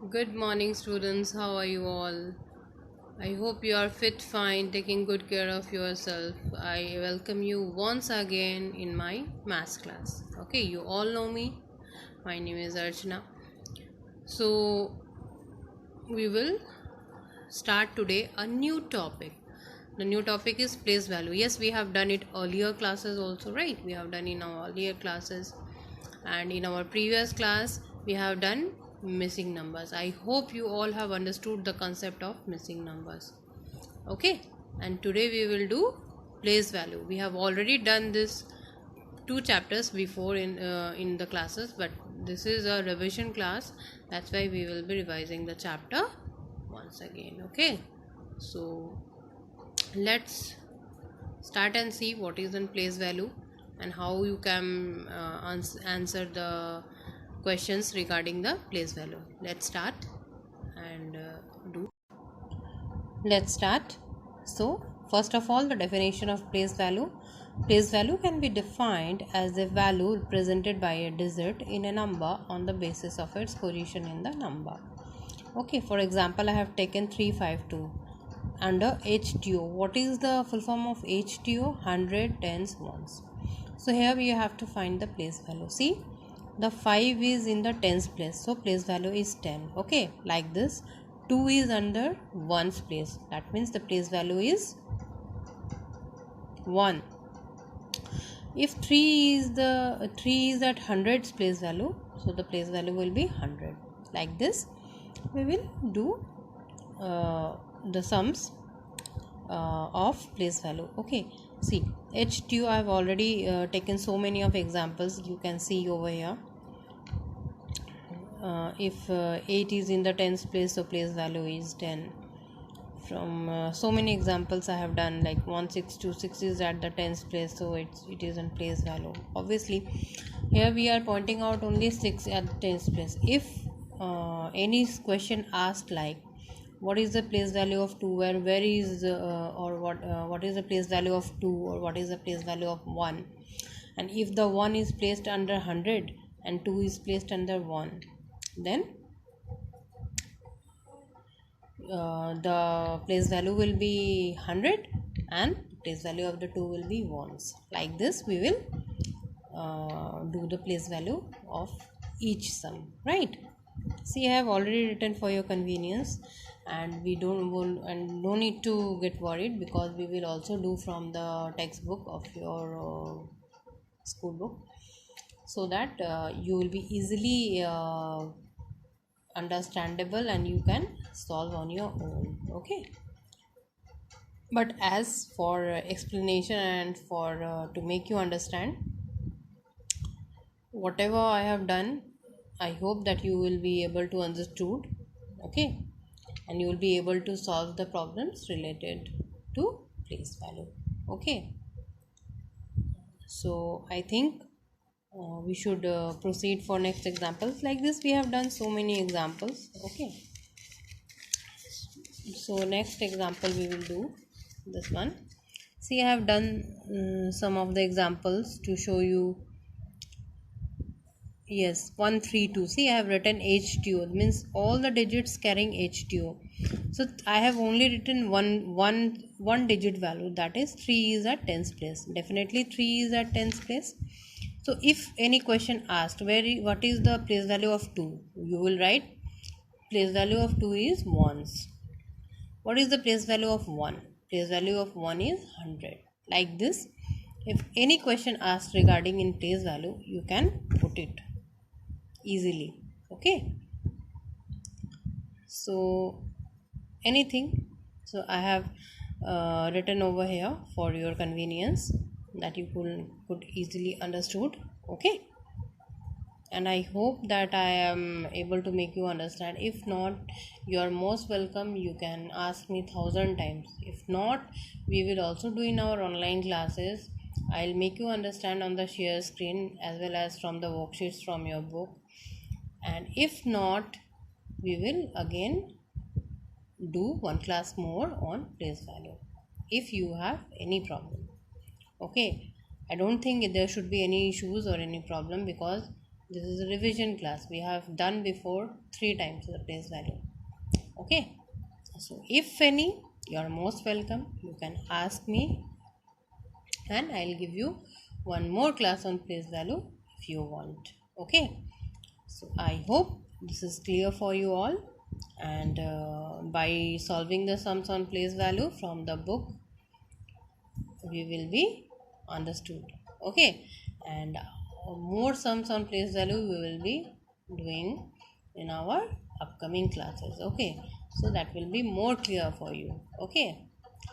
Good morning, students. How are you all? I hope you are fit, fine, taking good care of yourself. I welcome you once again in my maths class. Okay, you all know me. My name is Archana. So, we will start today a new topic. The new topic is place value. Yes, we have done it earlier classes also, right? We have done in our earlier classes, and in our previous class we have done missing numbers. I hope you all have understood the concept of missing numbers. Okay, and today we will do place value. We have already done this two chapters before in the classes, but this is a revision class. That's why we will be revising the chapter once again. Okay, so let's start and see what is in place value and how you can answer the questions regarding the place value. Let's start and do let's start. So first of all, the definition of place value. Place value can be defined as the value represented by a digit in a number on the basis of its position in the number. Okay, for example, I have taken 352 under HTO. What is the full form of HTO? 100, tens, ones. So here we have to find the place value. See, the 5 is in the tens place, so place value is 10. Okay, like this. 2 is under ones place, that means the place value is 1. If 3 is at hundreds place value, so the place value will be 100. Like this we will do the sums of place value. Okay, see, H2 I have already taken so many of examples. You can see over here. If 8 is in the tens place, so place value is 10. From so many examples I have done, like 1626 is at the tens place, so it is in place value. Obviously here we are pointing out only 6 at the tens place. If any question asked like what is the place value of 2, where is or what is the place value of 2, or what is the place value of 1, and if the 1 is placed under 100 and 2 is placed under 1, then the place value will be 100 and place value of the 2 will be ones. Like this we will do the place value of each sum, right? See, I have already written for your convenience, and we no need to get worried, because we will also do from the textbook of your school book, so that you will be easily understandable and you can solve on your own. Okay, but as for explanation and for to make you understand whatever I have done, I hope that you will be able to understood. Okay, and you will be able to solve the problems related to place value. Okay, so I think we should proceed for next examples. Like this we have done so many examples. Okay, so next example we will do this one. See, I have done some of the examples to show you. Yes, 132. See, I have written HTO, means all the digits carrying HTO. So I have only written one digit value, that is 3 is at tens place. Definitely 3 is at tens place. So if any question asked what is the place value of 2, you will write place value of 2 is ones. What is the place value of 1? Place value of 1 is 100. Like this, if any question asked regarding in place value, you can put it easily. Okay, so anything, so I have written over here for your convenience, that you could easily understood. Okay, and I hope that I am able to make you understand. If not, you are most welcome, you can ask me 1,000 times. If not, we will also do in our online classes. I'll make you understand on the share screen as well as from the worksheets from your book. And if not, we will again do one class more on place value if you have any problem. Okay, I don't think there should be any issues or any problem, because This is a revision class. We have done before 3 times the place value. Okay, so if any, you are most welcome. You can ask me and I'll give you one more class on place value if you want. Okay, so I hope this is clear for you all, and by solving the sums on place value from the book we will be understood. Okay, and more sums on place value we will be doing in our upcoming classes. Okay, so that will be more clear for you. Okay,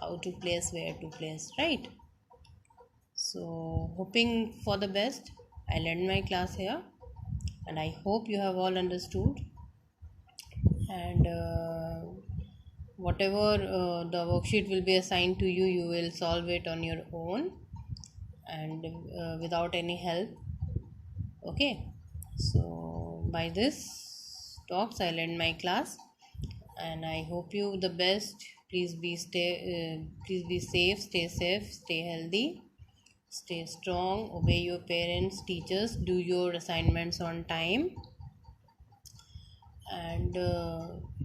how to place, where to place, right? So hoping for the best, I'll end my class here, and I hope you have all understood, and whatever the worksheet will be assigned to you, you will solve it on your own and without any help. Okay, so by this talks I'll end my class, and I hope you the best. Please be safe, stay safe, stay healthy, stay strong, obey your parents, teachers, do your assignments on time, and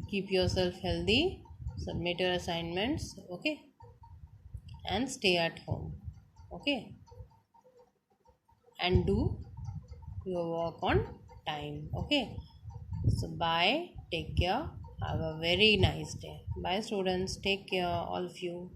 keep yourself healthy, submit your assignments. Okay, and stay at home. Okay, and do your work on time. Okay, so bye, take care, have a very nice day. Bye students, take care all of you.